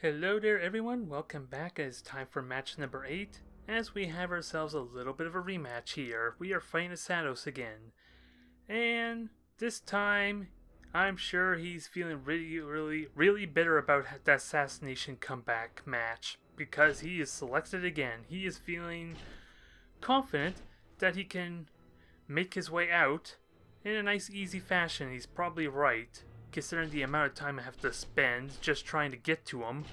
Hello there everyone, welcome back. It's time for match number 8, as we have ourselves a little bit of a rematch here. We are fighting Esadous again, and this time I'm sure he's feeling really bitter about that assassination comeback match, because he is selected again. He is feeling confident that he can make his way out in a nice easy fashion. He's probably right, considering the amount of time I have to spend just trying to get to him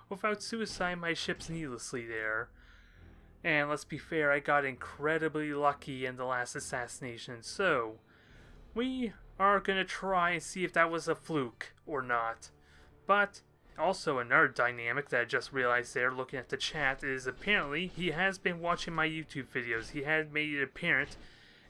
without suiciding my ships needlessly there. And let's be fair, I got incredibly lucky in the last assassination, so we are going to try and see if that was a fluke or not. But also another dynamic that I just realized there looking at the chat is apparently he has been watching my YouTube videos. He had made it apparent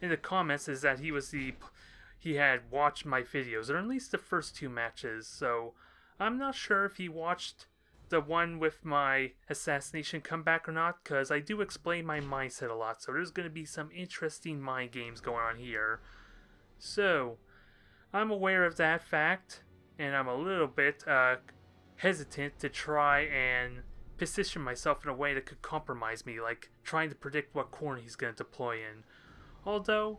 in the comments is that he had watched my videos, or at least the first two matches, so I'm not sure if he watched the one with my assassination comeback or not, because I do explain my mindset a lot, so there's going to be some interesting mind games going on here. So, I'm aware of that fact, and I'm a little bit hesitant to try and position myself in a way that could compromise me, like trying to predict what corner he's going to deploy in. Although,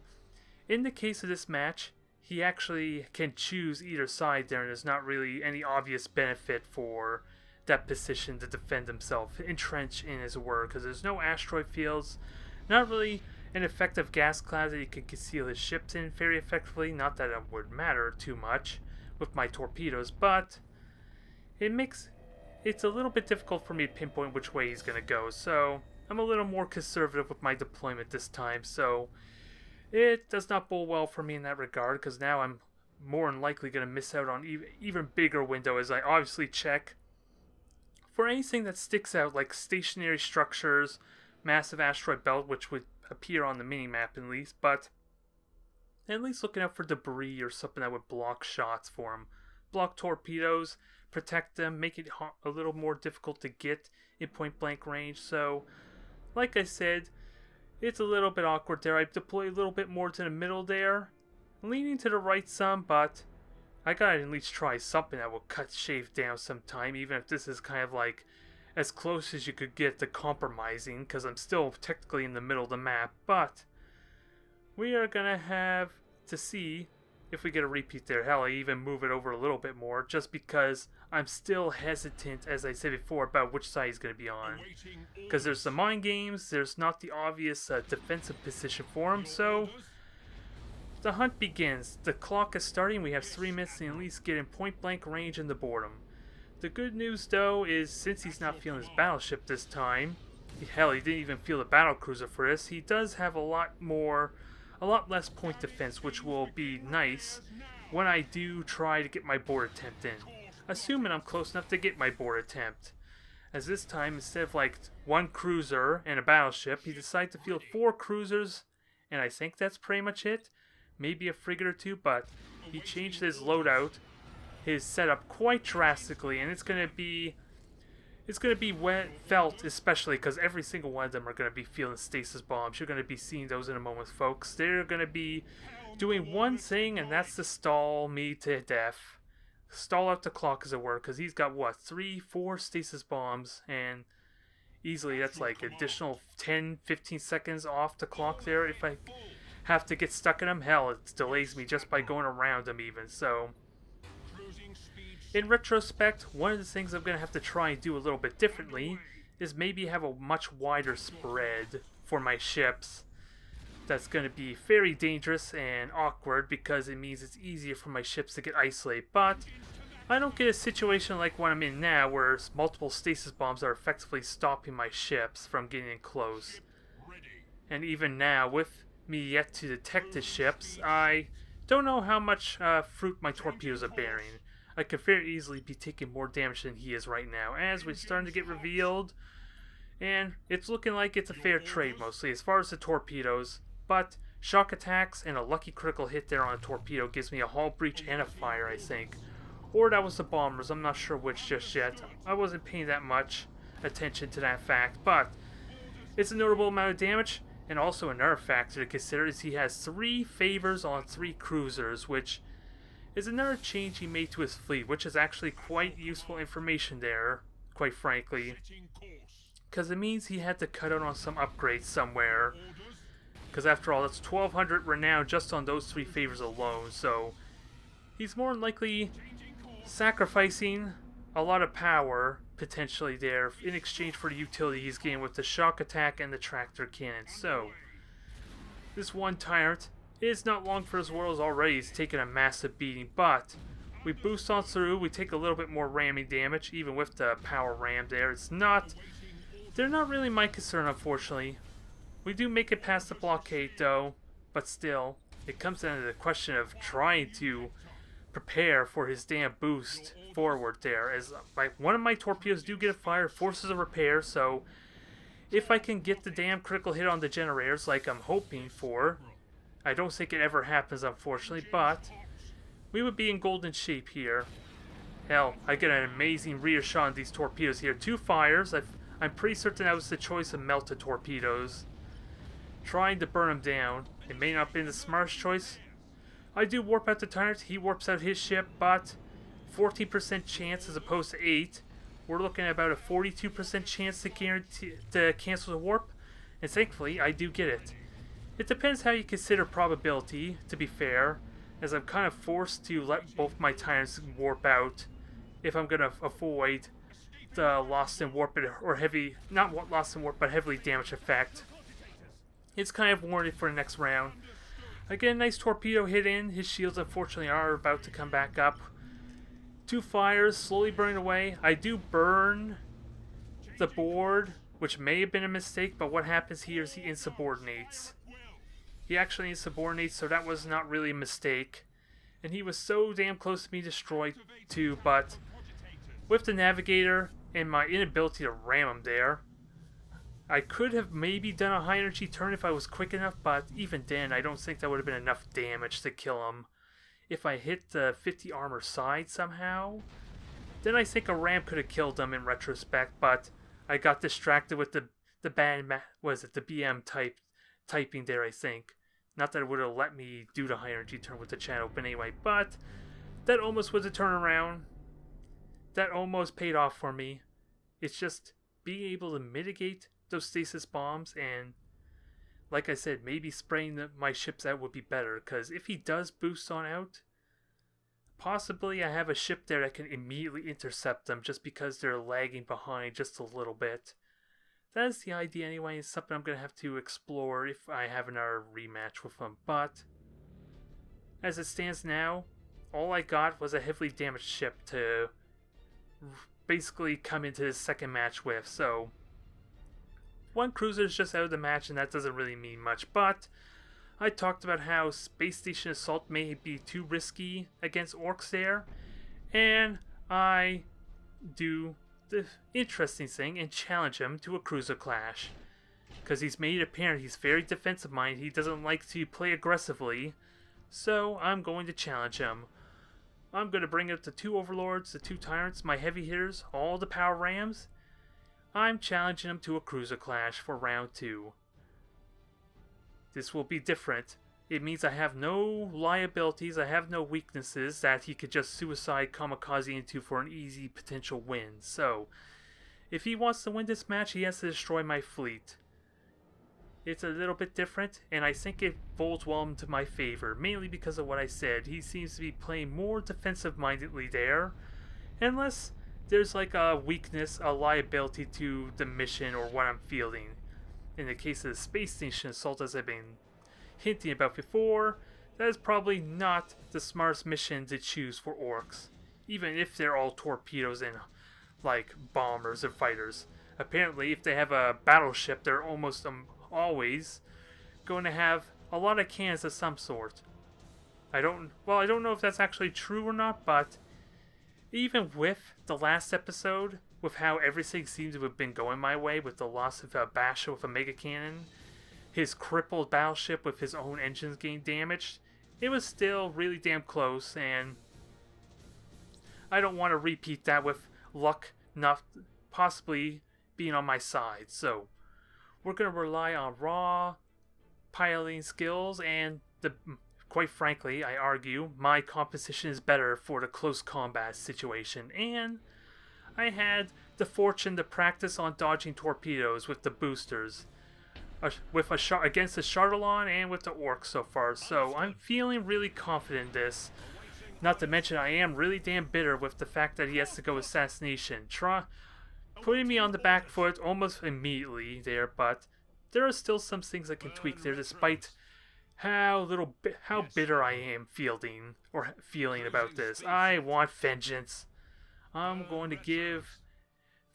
in the case of this match, he actually can choose either side there, and there's not really any obvious benefit for that position to defend himself, entrench in his word, because there's no asteroid fields, not really an effective gas cloud that he can conceal his ships in very effectively. Not that it would matter too much with my torpedoes, but it's a little bit difficult for me to pinpoint which way he's going to go, so I'm a little more conservative with my deployment this time, so it does not bode well for me in that regard, because now I'm more than likely going to miss out on even bigger window, as I obviously check for anything that sticks out, like stationary structures, massive asteroid belt, which would appear on the minimap at least, but at least looking out for debris or something that would block shots for him. Block torpedoes, protect them, make it a little more difficult to get in point blank range. So, like I said, it's a little bit awkward there. I deploy a little bit more to the middle there, leaning to the right some, but I gotta at least try something that will shave down some time, even if this is kind of like as close as you could get to compromising, because I'm still technically in the middle of the map. But we are gonna have to see if we get a repeat there. Hell, I even move it over a little bit more, just because I'm still hesitant, as I said before, about which side he's going to be on. Because there's the mind games, there's not the obvious defensive position for him, so the hunt begins. The clock is starting, we have 3 minutes to at least get in point blank range in the boredom. The good news though is, since he's not feeling his battleship this time, hell, he didn't even feel the battlecruiser for this, he does have a lot less point defense, which will be nice when I do try to get my board attempt in. Assuming I'm close enough to get my board attempt. As this time, instead of like 1 cruiser and a battleship, he decided to field 4 cruisers, and I think that's pretty much it. Maybe a frigate or 2, but he changed his loadout, his setup quite drastically, and it's gonna be felt, especially because every single one of them are going to be fielding stasis bombs. You're going to be seeing those in a moment, folks. They're going to be doing one thing, and that's to stall me to death. Stall out the clock, as it were, because he's got, what, 3-4 stasis bombs, and easily that's like additional 10-15 seconds off the clock there. If I have to get stuck in him, hell, it delays me just by going around him even, so in retrospect, one of the things I'm going to have to try and do a little bit differently is maybe have a much wider spread for my ships. That's going to be very dangerous and awkward, because it means it's easier for my ships to get isolated. But I don't get a situation like what I'm in now, where multiple stasis bombs are effectively stopping my ships from getting in close. And even now, with me yet to detect the ships, I don't know how much fruit my torpedoes are bearing. I could very easily be taking more damage than he is right now, as we're starting to get revealed, and it's looking like it's a fair trade mostly as far as the torpedoes, but shock attacks and a lucky critical hit there on a torpedo gives me a hull breach and a fire, I think. Or that was the bombers, I'm not sure which just yet. I wasn't paying that much attention to that fact, but it's a notable amount of damage. And also another factor to consider is he has 3 favors on 3 cruisers, which is another change he made to his fleet, which is actually quite useful information there quite frankly. Because it means he had to cut out on some upgrades somewhere. Because after all, that's 1,200 renown just on those 3 favors alone, so he's more than likely sacrificing a lot of power, potentially there, in exchange for the utility he's getting with the shock attack and the tractor cannon. So, this one tyrant is not long for his worlds already. He's taken a massive beating, but we boost on through, we take a little bit more ramming damage, even with the power ram there. They're not really my concern, unfortunately. We do make it past the blockade, though, but still, it comes down to the question of trying to prepare for his damn boost forward there, as one of my torpedoes do get a fire, forces a repair, so if I can get the damn critical hit on the generators like I'm hoping for, I don't think it ever happens, unfortunately, but we would be in golden shape here. Hell, I get an amazing rear shot on these torpedoes here. 2 fires. I'm pretty certain that was the choice of melted torpedoes. Trying to burn them down. It may not have been the smartest choice. I do warp out the tyrant. He warps out his ship, but 14% chance as opposed to 8. We're looking at about a 42% chance to cancel the warp, and thankfully I do get it. It depends how you consider probability, to be fair, as I'm kind of forced to let both my tyrants warp out if I'm going to avoid the lost in warp or heavy, not lost in warp, but heavily damaged effect. It's kind of warranted for the next round. I get a nice torpedo hit in. His shields unfortunately are about to come back up. 2 fires, slowly burning away. I do burn the board, which may have been a mistake, but what happens here is he insubordinates. He actually insubordinates, so that was not really a mistake. And he was so damn close to being destroyed too, but with the navigator and my inability to ram him there, I could have maybe done a high energy turn if I was quick enough, but even then I don't think that would have been enough damage to kill him. If I hit the 50 armor side somehow, then I think a ram could have killed him in retrospect, but I got distracted with the BM typing there, I think. Not that it would have let me do the high energy turn with the chat open anyway, but that almost was a turnaround. That almost paid off for me. It's just being able to mitigate those stasis bombs, and like I said, maybe spraying my ships out would be better, because if he does boost on out, possibly I have a ship there that can immediately intercept them just because they're lagging behind just a little bit. That is the idea anyway. It's something I'm going to have to explore if I have another rematch with them, but as it stands now, all I got was a heavily damaged ship to basically come into this second match with, so 1 cruiser is just out of the match, and that doesn't really mean much, but I talked about how Space Station Assault may be too risky against Orks there, and I do the interesting thing and challenge him to a cruiser clash, because he's made it apparent he's very defensive minded. He doesn't like to play aggressively, so I'm going to challenge him. I'm going to bring up the 2 overlords, the 2 tyrants, my heavy hitters, all the power rams. I'm challenging him to a cruiser clash for round 2. This will be different. It means I have no liabilities, I have no weaknesses that he could just suicide kamikaze into for an easy potential win. So, if he wants to win this match, he has to destroy my fleet. It's a little bit different, and I think it bodes well into my favor, mainly because of what I said. He seems to be playing more defensive-mindedly there, unless there's like a weakness, a liability to the mission or what I'm fielding. In the case of the Space Station Assault, as I've been hinting about before, that is probably not the smartest mission to choose for Orks, even if they're all torpedoes and like bombers and fighters. Apparently, if they have a battleship, they're almost always going to have a lot of cannons of some sort. I don't know if that's actually true or not, but even with the last episode, with how everything seemed to have been going my way, with the loss of Basha with a mega cannon, his crippled battleship with his own engines getting damaged, it was still really damn close, and I don't want to repeat that with luck not possibly being on my side. So we're going to rely on raw piloting skills, and quite frankly, I argue, my composition is better for the close combat situation, and I had the fortune to practice on dodging torpedoes with the boosters. Against the Chardalon and with the Orks so far, so I'm feeling really confident in this. Not to mention I am really damn bitter with the fact that he has to go assassination. Putting me on the back foot almost immediately there, but there are still some things I can tweak there despite how bitter I am feeling about this. I want vengeance. I'm going to give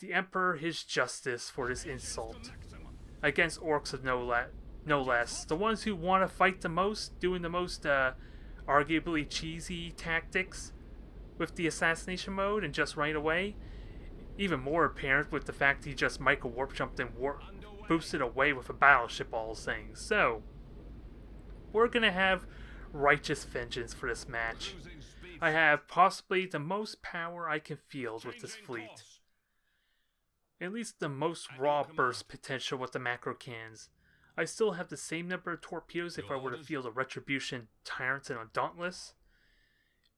the Emperor his justice for this insult. Against Orks of no less. The ones who want to fight the most, doing the most arguably cheesy tactics with the assassination mode and just right away. Even more apparent with the fact he just micro warp jumped and boosted away with a battleship all things. So, we're going to have righteous vengeance for this match. I have possibly the most power I can field with this fleet. At least the most raw burst potential with the macro cannons. I still have the same number of torpedoes if I were to field a Retribution, Tyrant, and a Dauntless.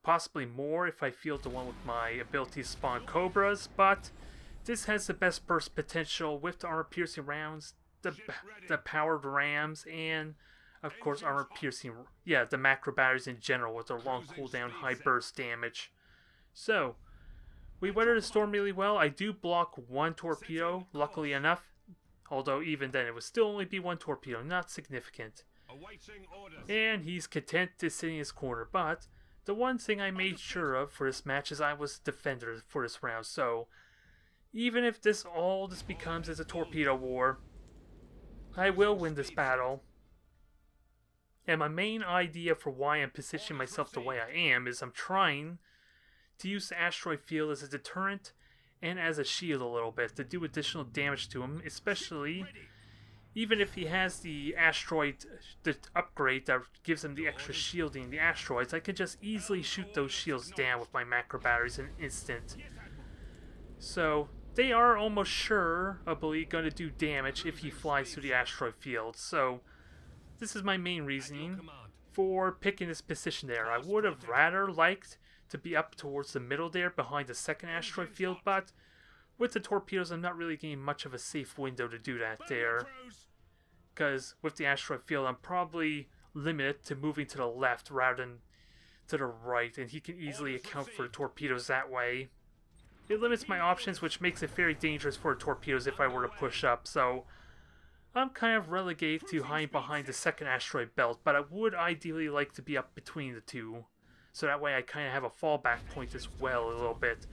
Possibly more if I field the one with my ability to spawn Cobras, but this has the best burst potential with the armor-piercing rounds, the powered rams, and of course armor-piercing, the macro batteries in general with their long cooldown, high burst damage. So, we weathered the storm really well. I do block one torpedo, luckily enough. Although even then, it would still only be one torpedo, not significant. And he's content to sit in his corner. But the one thing I made sure of for this match is I was defender for this round. So even if this becomes as a torpedo war, I will win this battle. And my main idea for why I'm positioning myself the way I am is I'm trying to use the asteroid field as a deterrent and as a shield a little bit to do additional damage to him, especially even if he has the upgrade that gives him the extra shielding the asteroids. I can just easily shoot those shields down with my macro batteries in an instant. So they are almost sure, I believe, going to do damage if he flies through the asteroid field. So this is my main reasoning for picking this position there. I would have rather liked to be up towards the middle there behind the second asteroid field, but with the torpedoes I'm not really getting much of a safe window to do that there, because with the asteroid field I'm probably limited to moving to the left rather than to the right, and he can easily account for torpedoes that way. It limits my options, which makes it very dangerous for torpedoes if I were to push up, so I'm kind of relegated to hiding behind the second asteroid belt, but I would ideally like to be up between the two. So that way I kind of have a fallback point as well a little bit.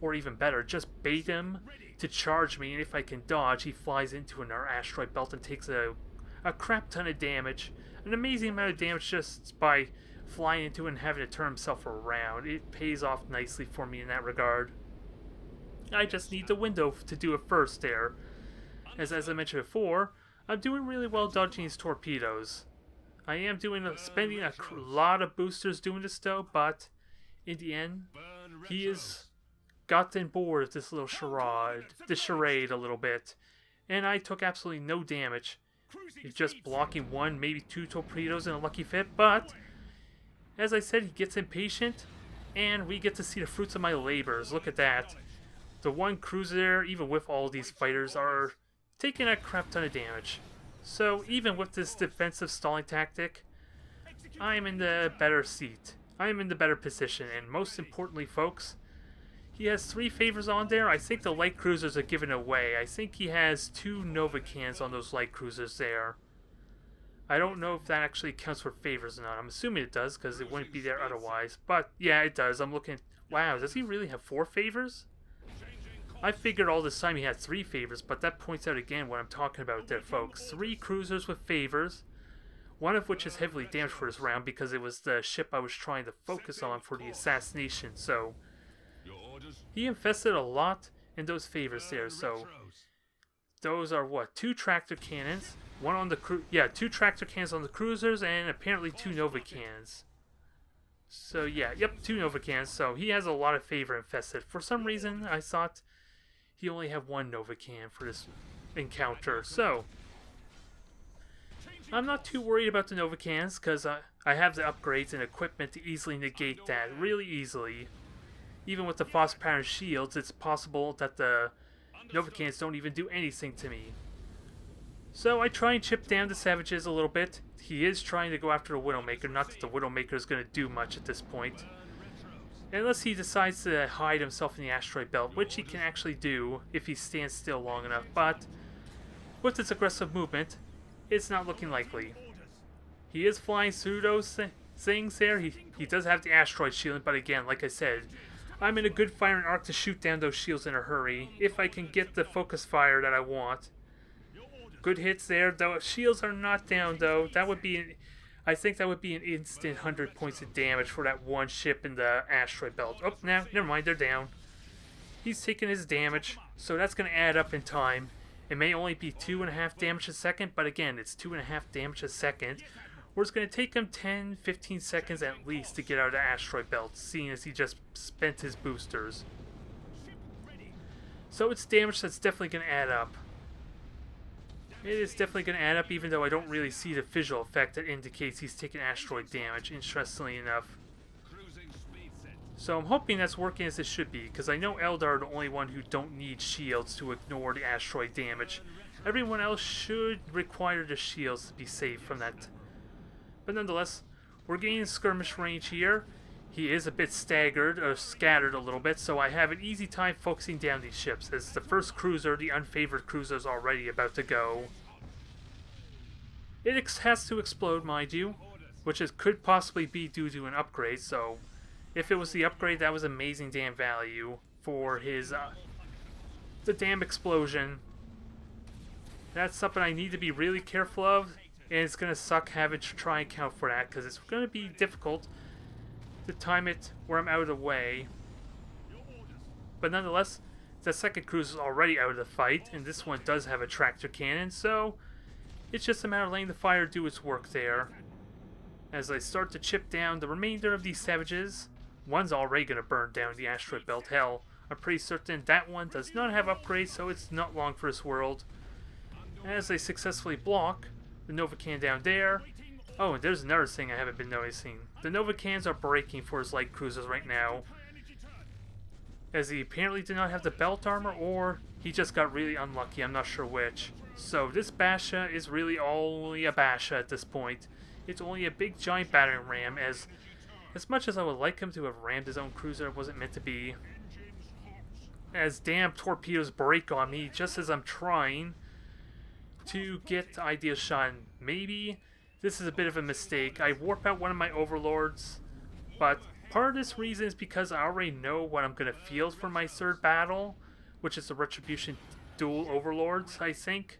Or even better, just bait him to charge me, and if I can dodge, he flies into another asteroid belt and takes a crap ton of damage. An amazing amount of damage just by flying into it and having to turn himself around. It pays off nicely for me in that regard. I just need the window to do it first there. As I mentioned before, I'm doing really well dodging these torpedoes. I am spending a lot of boosters doing this though, but in the end, he has gotten bored of this little charade a little bit, and I took absolutely no damage. Just blocking one, maybe two torpedoes in a lucky fit, but as I said, he gets impatient, and we get to see the fruits of my labors. Look at that. The one cruiser there, even with all these fighters, are taking a crap ton of damage. So even with this defensive stalling tactic, I'm in the better seat. I'm in the better position, and most importantly, folks, he has 3 favors on there. I think the light cruisers are given away. I think he has 2 Nova cans on those light cruisers there. I don't know if that actually counts for favors or not. I'm assuming it does, because it wouldn't be there otherwise. But yeah, it does. I'm looking. Wow, does he really have 4 favors? I figured all this time he had 3 favors, but that points out again what I'm talking about there, folks. 3 cruisers with favors, one of which is heavily damaged for this round because it was the ship I was trying to focus on for the assassination. So he invested a lot in those favors there. So those are what, 2 tractor cannons, 2 tractor cannons on the cruisers, and apparently 2 Nova cannons. So yeah, 2 Nova cannons. So he has a lot of favor infested. For some reason, I thought he only had 1 Nova can for this encounter. So I'm not too worried about the Nova cans because I have the upgrades and equipment to easily negate that really easily. even with the fast pattern shields, it's possible that the Novacans don't even do anything to me. So I try and chip down the savages a little bit. He is trying to go after the Widowmaker, not that the Widowmaker is going to do much at this point. Unless he decides to hide himself in the asteroid belt, which he can actually do if he stands still long enough. But with this aggressive movement, it's not looking likely. He is flying through those things there. He does have the asteroid shielding, but again, like I said, I'm in a good firing arc to shoot down those shields in a hurry if I can get the focus fire that I want. Good hits there. The shields are not down though. That would be, I think that would be an instant 100 points of damage for that one ship in the asteroid belt. Oh, now, never mind, they're down. He's taking his damage, so that's going to add up in time. It may only be 2.5 damage a second, but again, it's 2.5 damage a second. Where it's going to take him 10-15 seconds at least to get out of the asteroid belt, seeing as he just spent his boosters. So it's damage that's definitely going to add up. It is definitely going to add up, even though I don't really see the visual effect that indicates he's taking asteroid damage, interestingly enough. So I'm hoping that's working as it should be, because I know Eldar are the only one who don't need shields to ignore the asteroid damage. Everyone else should require the shields to be safe from that. But nonetheless, we're gaining skirmish range here. He is a bit staggered, or scattered a little bit, so I have an easy time focusing down these ships, as the first cruiser, the unfavored cruiser, is already about to go. It has to explode, mind you, which could possibly be due to an upgrade, so if it was the upgrade, that was amazing damn value for his, the damn explosion. That's something I need to be really careful of, and it's going to suck having to try and count for that, because it's going to be difficult to time it where I'm out of the way. But nonetheless, the second cruiser is already out of the fight, and this one does have a tractor cannon, so it's just a matter of letting the fire do its work there. As I start to chip down the remainder of these savages, one's already going to burn down the asteroid belt. Hell, I'm pretty certain that one does not have upgrades, so it's not long for this world. As I successfully block the Novacan down there. Oh, and there's another thing I haven't been noticing. The Novacans are braking for his light cruisers right now, as he apparently did not have the belt armor, or he just got really unlucky, I'm not sure which. So this Basha is really only a Basha at this point. It's only a big giant battering ram, as much as I would like him to have rammed his own cruiser, it wasn't meant to be. As damn torpedoes break on me just as I'm trying to get the ideal shot. Maybe this is a bit of a mistake. I warp out one of my overlords, but part of this reason is because I already know what I'm going to field for my third battle, which is the Retribution dual overlords, I think.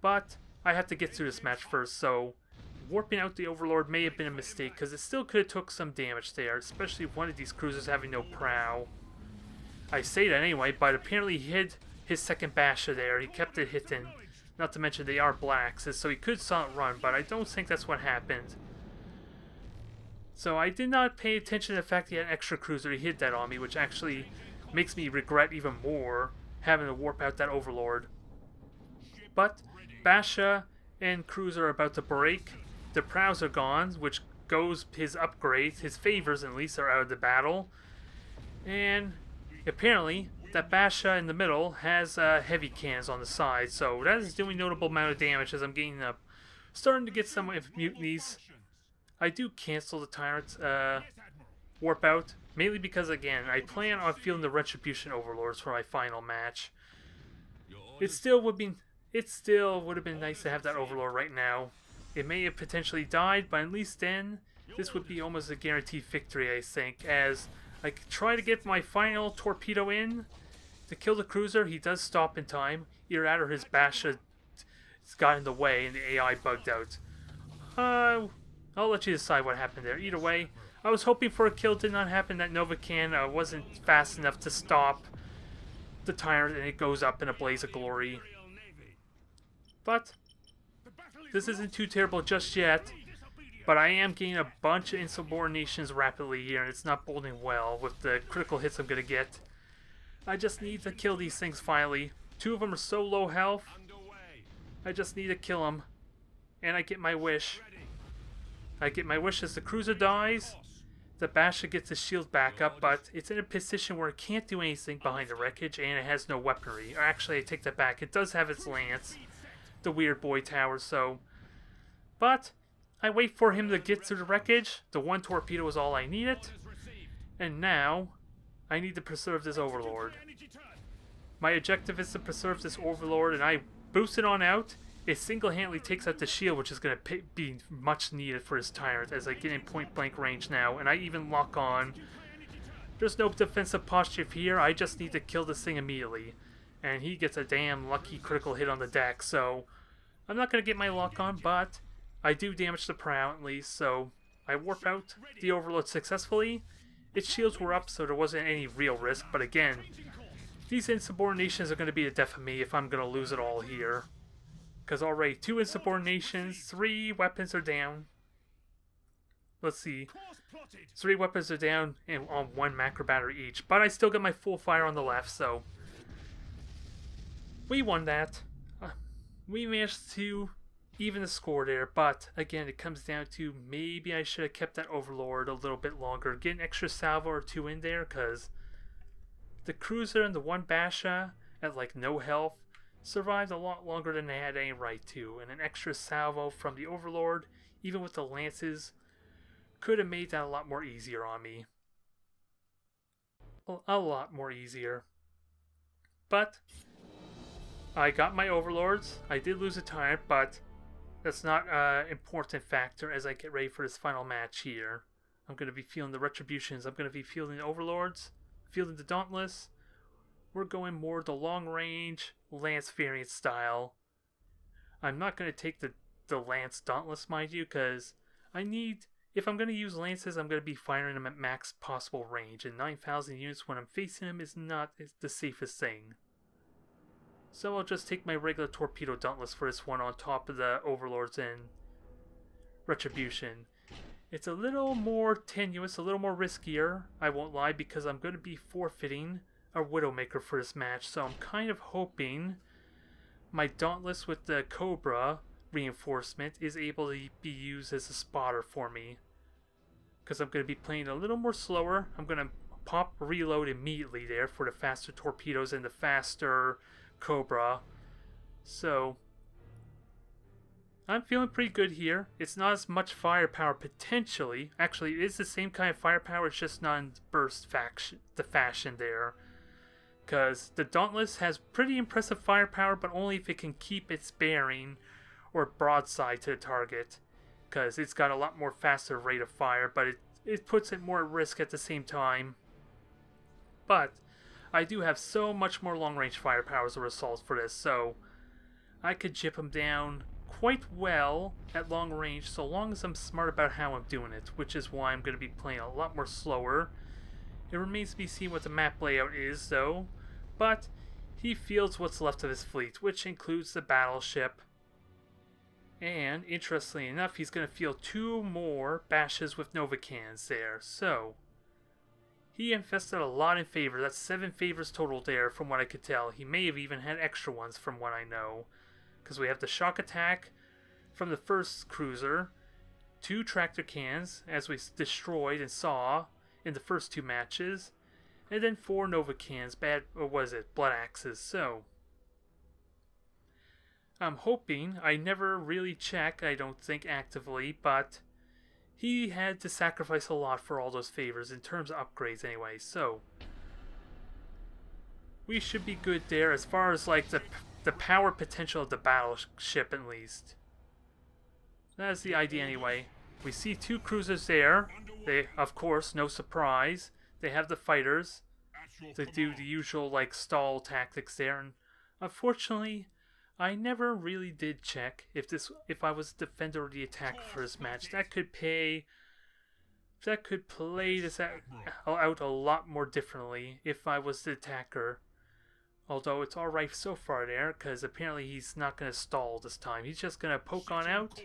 But I have to get through this match first, so warping out the overlord may have been a mistake, because it still could have took some damage there, especially one of these cruisers having no prow. I say that anyway, but apparently he hid his second Basha there. He kept it hitting. Not to mention they are blacks, so he could silent run, but I don't think that's what happened. So I did not pay attention to the fact he had an extra cruiser. He hid that on me, which actually makes me regret even more having to warp out that overlord. But Basha and cruiser are about to break. The prows are gone, which goes his upgrades, his favors at least, are out of the battle. And apparently that Basha in the middle has heavy cannons on the side, so that is doing a notable amount of damage as I'm getting up. Starting to get some mutinies. I do cancel the Tyrant's warp out, mainly because, again, I plan on fielding the Retribution Overlords for my final match. It still would have been nice to have that Overlord right now. It may have potentially died, but at least then, this would be almost a guaranteed victory, I think, as I try to get my final torpedo in to kill the cruiser. He does stop in time. Either that or his Basha got in the way and the AI bugged out. I'll let you decide what happened there. Either way, I was hoping for a kill. Did not happen. That Novacan wasn't fast enough to stop the Tyrant, and it goes up in a blaze of glory. But this isn't too terrible just yet. But I am gaining a bunch of insubordinations rapidly here, and it's not boding well with the critical hits I'm going to get. I just need to kill these things finally. Two of them are so low health. I just need to kill them. And I get my wish. I get my wish as the cruiser dies. The Basha gets his shield back up, but it's in a position where it can't do anything behind the wreckage, and it has no weaponry. Or actually, I take that back. It does have its lance, the weird boy tower, so... But I wait for him to get through the wreckage. The one torpedo is all I needed. And now, I need to preserve this Overlord. My objective is to preserve this Overlord, and I boost it on out. It single-handedly takes out the shield, which is going to be much needed for his tyrant, as I get in point-blank range now, and I even lock on. There's no defensive posture here, I just need to kill this thing immediately. And he gets a damn lucky critical hit on the deck, so I'm not going to get my lock on, but I do damage the prow at least, so I warp out the Overlord successfully. Its shields were up, so there wasn't any real risk, but again, these insubordinations are going to be the death of me if I'm going to lose it all here. Because already 2 insubordinations, 3 weapons are down. Let's see. 3 weapons are down and on 1 macro battery each. But I still got my full fire on the left, so we won that. We managed to even the score there, but again, it comes down to maybe I should have kept that Overlord a little bit longer. Get an extra salvo or 2 in there, because the cruiser and the 1 Basha at like no health survived a lot longer than they had any right to, and an extra salvo from the Overlord, even with the lances, could have made that a lot more easier on me. A lot more easier. But I got my Overlords. I did lose a tyrant, but that's not an important factor as I get ready for this final match here. I'm going to be feeling the Retributions. I'm going to be feeling the Overlords, feeling the Dauntless. We're going more the long-range Lance variant style. I'm not going to take the Lance Dauntless, mind you, because I need... If I'm going to use Lances, I'm going to be firing them at max possible range, and 9,000 units when I'm facing them is not the safest thing. So I'll just take my regular Torpedo Dauntless for this one on top of the Overlords and Retribution. It's a little more tenuous, a little more riskier, I won't lie, because I'm going to be forfeiting a Widowmaker for this match, so I'm kind of hoping my Dauntless with the Cobra reinforcement is able to be used as a spotter for me. Because I'm going to be playing a little more slower. I'm going to pop reload immediately there for the faster torpedoes and the faster Cobra. So I'm feeling pretty good here. It's not as much firepower potentially. Actually, it is the same kind of firepower, it's just not in burst fashion there. Because the Dauntless has pretty impressive firepower, but only if it can keep its bearing or broadside to the target. Because it's got a lot more faster rate of fire, but it puts it more at risk at the same time. But I do have so much more long-range firepower as a result for this, so I could jip them down quite well at long range, so long as I'm smart about how I'm doing it, which is why I'm going to be playing a lot more slower. It remains to be seen what the map layout is, though, but he fields what's left of his fleet, which includes the battleship. And, interestingly enough, he's going to field 2 more Bashas with Novacans there, so he invested a lot in favor. That's 7 favors total there, from what I could tell. He may have even had extra ones, from what I know. Because we have the shock attack from the first cruiser, 2 tractor cans, as we destroyed and saw in the first 2 matches, and then 4 Nova cans, blood axes. So I'm hoping, I never really check, I don't think actively, but he had to sacrifice a lot for all those favors in terms of upgrades anyway. So we should be good there as far as like the power potential of the battleship, at least. That's the idea anyway. We see 2 cruisers there. They, of course, no surprise, they have the fighters. They do the usual like stall tactics there, and unfortunately I never really did check if I was the defender or the attacker for this match. That could play this out a lot more differently if I was the attacker. Although it's alright so far there, because apparently he's not going to stall this time. He's just going to poke on out,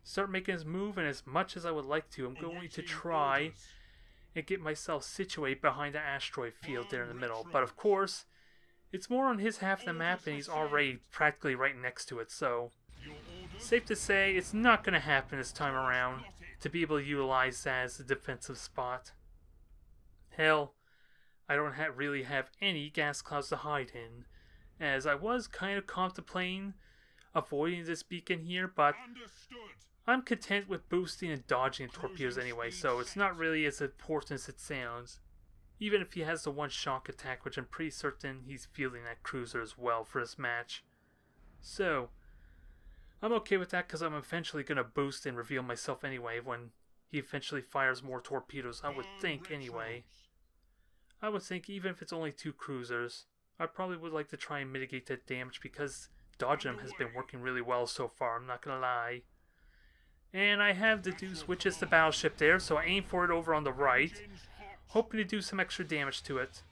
start making his move, and as much as I would like to, I'm going to try and get myself situated behind the asteroid field there in the middle. But of course, it's more on his half of the map, and he's already practically right next to it, so safe to say it's not going to happen this time around. to be able to utilize that as a defensive spot. Hell, I don't really have any gas clouds to hide in, as I was kind of contemplating avoiding this beacon here, but I'm content with boosting and dodging torpedoes anyway, so it's not really as important as it sounds. Even if he has the one shock attack, which I'm pretty certain he's fielding that cruiser as well for this match. So, I'm okay with that because I'm eventually going to boost and reveal myself anyway when he eventually fires more torpedoes, I would think anyway. I would think even if it's only 2 cruisers, I probably would like to try and mitigate that damage because dodging him has been working really well so far, I'm not going to lie. And I have the Deuce, which is the battleship there, so I aim for it over on the right, hoping to do some extra damage to it.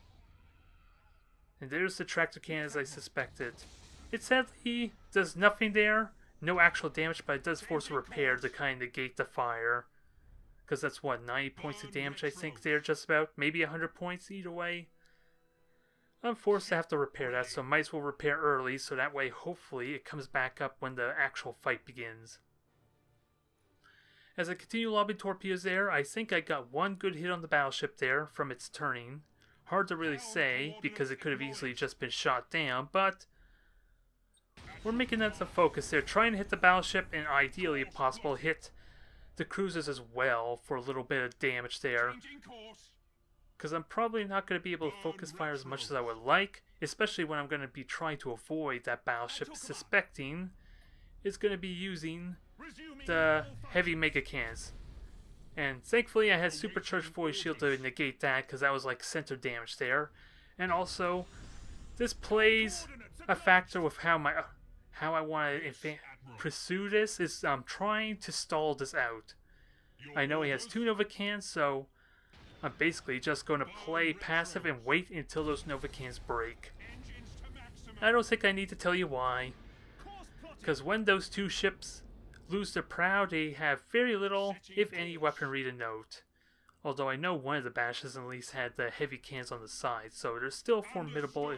And there's the tractor cannon as I suspected. It sadly does nothing there, no actual damage, but it does force a repair to kind of negate the fire. Because that's what, 90 points of damage I think there, just about, maybe 100 points either way. I'm forced to have to repair that, so I might as well repair early, so that way hopefully it comes back up when the actual fight begins. As I continue lobbing torpedoes there, I think I got one good hit on the battleship there from its turning. Hard to really say, because it could have easily just been shot down, but we're making that the focus there, trying to hit the battleship and ideally, if possible, hit the cruisers as well for a little bit of damage there. Because I'm probably not going to be able to focus fire as much as I would like, especially when I'm going to be trying to avoid that battleship, suspecting it's going to be using the heavy mega cannons. And thankfully I had supercharged void shield to negate that because that was like center damage there. And also, this plays a factor with how I want to pursue this. Is I'm trying to stall this out. I know he has 2 Nova cannons, so I'm basically just going to play passive and wait until those Nova cannons break. I don't think I need to tell you why, because when those 2 ships lose their prow, they have very little, if any, weaponry to note. Although I know one of the bashes at least had the heavy cannons on the side, so they're still formidable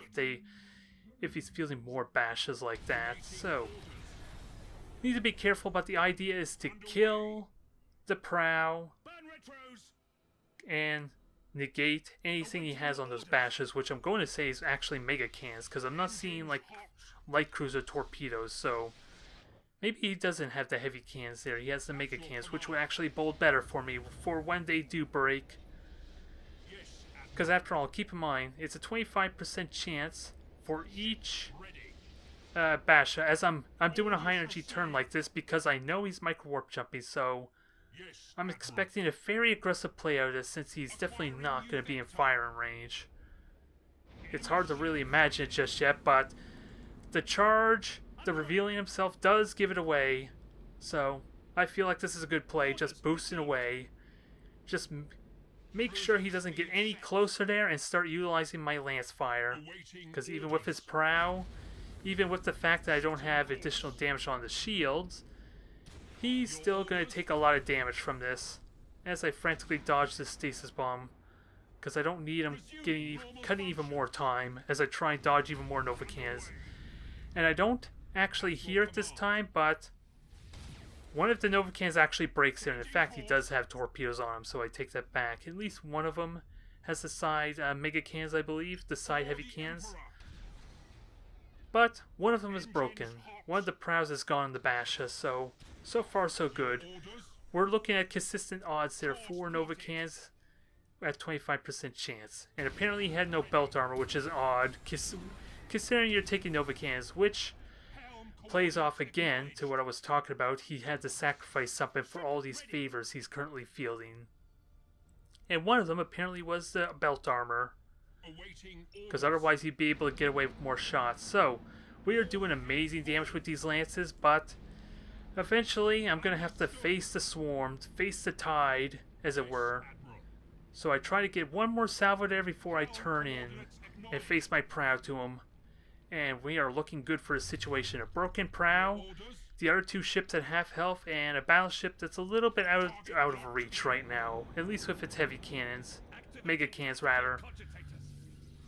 if he's fielding more bashes like that. So, need to be careful, but the idea is to kill the prow and negate anything he has on those bashes, which I'm going to say is actually mega cannons, because I'm not seeing like light cruiser torpedoes, so maybe he doesn't have the heavy cannons there. He has the mega cannons, which would actually bode better for me for when they do break. Because after all, keep in mind, it's a 25% chance for each bash, as I'm doing a high energy turn like this because I know he's micro warp jumping, so I'm expecting a very aggressive play out of this since he's definitely not going to be in firing range. It's hard to really imagine it just yet, but the charge, the revealing himself does give it away, so I feel like this is a good play, just boosting away. Just make sure he doesn't get any closer there and start utilizing my lance fire, because even with his prow, even with the fact that I don't have additional damage on the shields, he's still going to take a lot of damage from this, as I frantically dodge this stasis bomb, because I don't need him cutting even more time as I try and dodge even more Nova cannons. And I don't actually hear it this time, but one of the Nova cannons actually breaks there, and in fact he does have torpedoes on him, so I take that back. At least one of them has the side mega cannons, I believe, the side heavy cannons. But one of them is broken. One of the prows is gone in the Basha, so far so good. We're looking at consistent odds there for Nova cannons at 25% chance. And apparently he had no belt armor, which is odd, considering you're taking Nova cannons, which plays off again to what I was talking about. He had to sacrifice something for all these favors he's currently fielding. And one of them apparently was the belt armor, because otherwise he'd be able to get away with more shots. So, we are doing amazing damage with these lances, but eventually I'm going to have to face the swarm, face the tide, as it were. So I try to get one more salvo there before I turn in and face my prow to him. And we are looking good for a situation. A broken prow, the other 2 ships at half health, and a battleship that's a little bit out of reach right now, at least with its heavy cannons, mega cannons rather.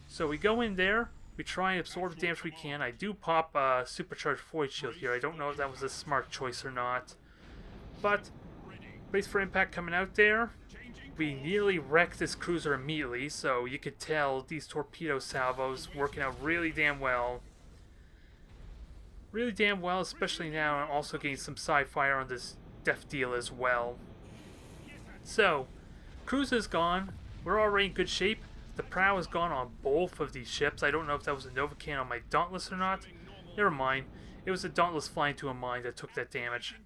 So we go in there, we try and absorb the damage we can. I do pop a supercharged void shield here. I don't know if that was a smart choice or not, but Brace for impact coming out there. We nearly wrecked this cruiser immediately, so you could tell these torpedo salvos working out really damn well. Really damn well, especially now I'm also getting some sci-fire on this Death Deal as well. So, cruiser's gone. We're already in good shape. The prow is gone on both of these ships. I don't know if that was a Nova Cannon on my Dauntless or not. Never mind. It was a Dauntless flying to a mine that took that damage.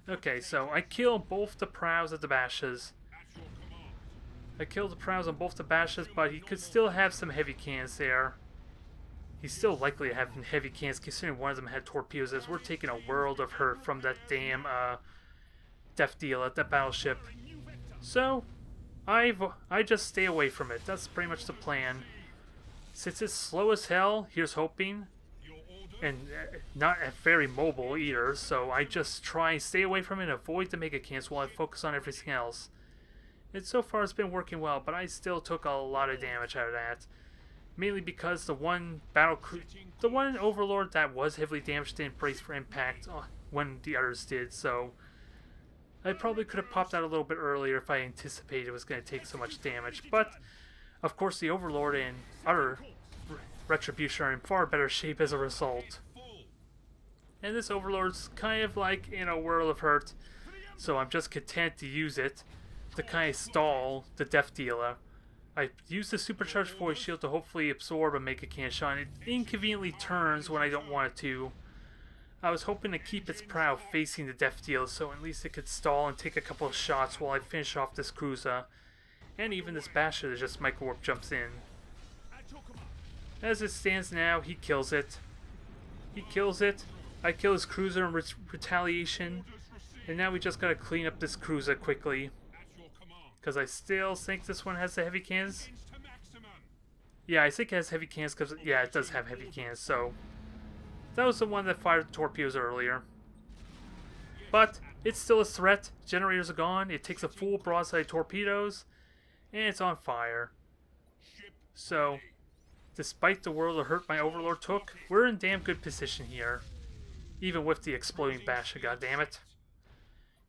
Okay, so I killed both the prows of the Bashas. I killed the prows on both the Bashas, but he could still have some heavy cannons there. He's still likely to have heavy cannons, considering one of them had torpedoes, as we're taking a world of hurt from that damn Death Deal at that battleship. So, I just stay away from it. That's pretty much the plan. Since it's slow as hell, here's hoping. And not very mobile either, so I just try and stay away from it and avoid the mega cans while I focus on everything else. And so far it's been working well, but I still took a lot of damage out of that. Mainly because the one Overlord that was heavily damaged didn't brace for impact when the others did, so I probably could have popped out a little bit earlier if I anticipated it was going to take so much damage. But, of course, the Overlord and other Retribution are in far better shape as a result. And this Overlord's kind of like in a whirl of hurt, so I'm just content to use it to kind of stall the Death Dealer. I use the supercharged voice shield to hopefully absorb a Mega Cannon shot. It inconveniently turns when I don't want it to. I was hoping to keep its prow facing the Death Dealer, so at least it could stall and take a couple of shots while I finish off this cruiser. And even this Basher that just micro-warp jumps in. As it stands now, he kills it. He kills it. I kill his cruiser in retaliation. And now we just gotta clean up this cruiser quickly. Because I still think this one has the heavy cannons. Yeah, I think it has heavy cannons because, yeah, it does have heavy cannons. So, that was the one that fired the torpedoes earlier. But, it's still a threat. Generators are gone. It takes a full broadside torpedoes. And it's on fire. So, despite the world of hurt my Overlord took, we're in damn good position here. Even with the exploding Basha, goddammit.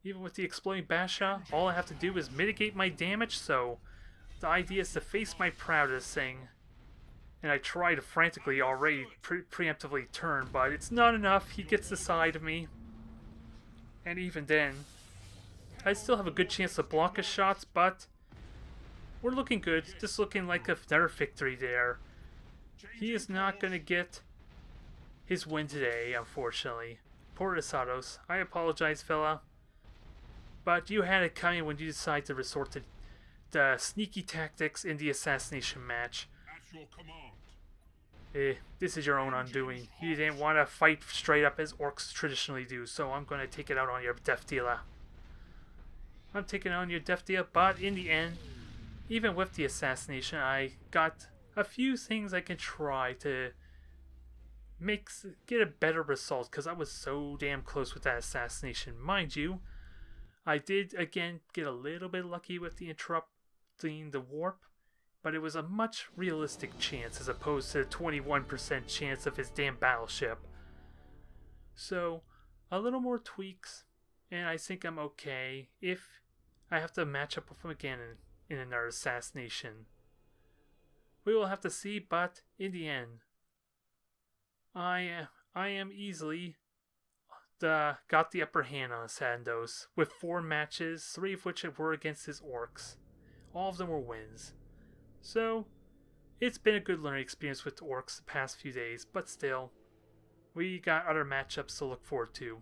Even with the exploding Basha, all I have to do is mitigate my damage, so the idea is to face my prow to this thing. And I try to frantically already preemptively turn, but it's not enough. He gets the side of me. And even then, I still have a good chance to block his shots, but we're looking good. Just looking like another victory there. He is not going to get his win today, unfortunately. Poor Esadous. I apologize, fella. But you had it coming when you decided to resort to the sneaky tactics in the assassination match. This is your own undoing. You didn't want to fight straight up as Orks traditionally do, so I'm going to take it out on your Death Dealer. I'm taking it on your Death Dealer, but in the end, even with the assassination, I got a few things I can try to get a better result, because I was so damn close with that assassination. Mind you, I did again get a little bit lucky with the interrupting the warp, but it was a much realistic chance as opposed to the 21% chance of his damn battleship. So, a little more tweaks, and I think I'm okay if I have to match up with him again in another assassination. We will have to see, but in the end, I am easily got the upper hand on Esadous with 4 matches, 3 of which were against his Orks. All of them were wins. So, it's been a good learning experience with Orks the past few days, but still, we got other matchups to look forward to.